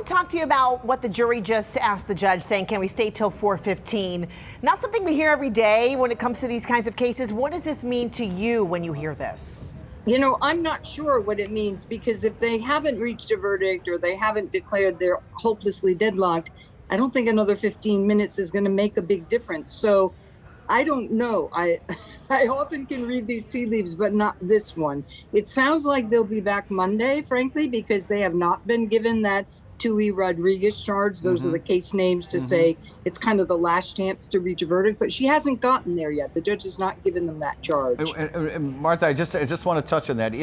want to talk to you about what the jury just asked the judge, saying, can we stay till 4:15? Not something we hear every day when it comes to these kinds of cases. What does this mean to you when you hear this? You know, I'm not sure what it means, because if they haven't reached a verdict or they haven't declared they're hopelessly deadlocked, I don't think another 15 minutes is going to make a big difference. So I don't know. I often can read these tea leaves, but not this one. It sounds like they'll be back Monday, frankly, because they have not been given that Tui Rodriguez charge. Those are the case names to say it's kind of the last chance to reach a verdict, but she hasn't gotten there yet. The judge has not given them that charge. And Martha, I just want to touch on that.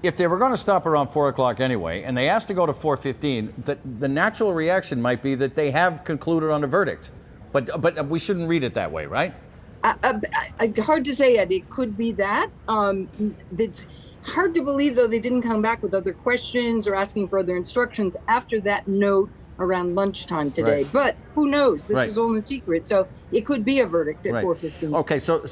If they were going to stop around 4 o'clock anyway, and they asked to go to 4:15, the natural reaction might be that they have concluded on a verdict. But we shouldn't read it that way, right? Hard to say, Ed. It could be that. It's hard to believe, though, they didn't come back with other questions or asking for other instructions after that note around lunchtime today. Right. But who knows? This Right. is all in secret. So it could be a verdict at 4:15. Okay, so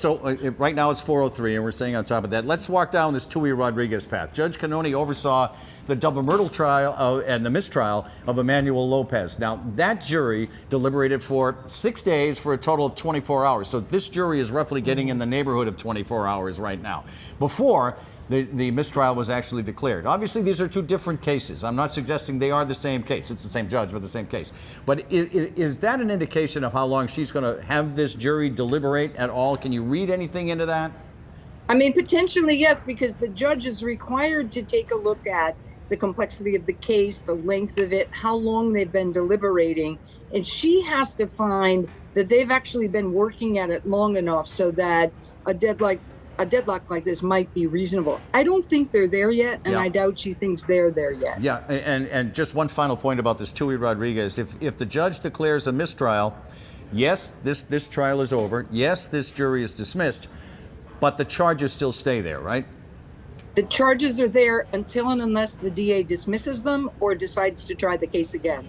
right now it's 4:03, and we're staying on top of that. Let's walk down this Tui Rodriguez path. Judge Cannone oversaw the double murder trial and the mistrial of Emmanuel Lopez. Now, that jury deliberated for 6 days for a total of 24 hours. So this jury is roughly getting in the neighborhood of 24 hours right now. Before the mistrial was actually declared. Obviously, these are two different cases. I'm not suggesting they are the same case. It's the same judge, but the same case. But is that an indication of how long she's going to have this jury deliberate at all? Can you read anything into that? I mean, potentially, yes, because the judge is required to take a look at the complexity of the case, the length of it, how long they've been deliberating. And she has to find that they've actually been working at it long enough so that a deadlock like this might be reasonable. I don't think they're there yet, and I doubt she thinks they're there yet. Yeah, and just one final point about this Tui Rodriguez. If the judge declares a mistrial, yes, this trial is over. Yes, this jury is dismissed, but the charges still stay there, right? The charges are there until and unless the DA dismisses them or decides to try the case again.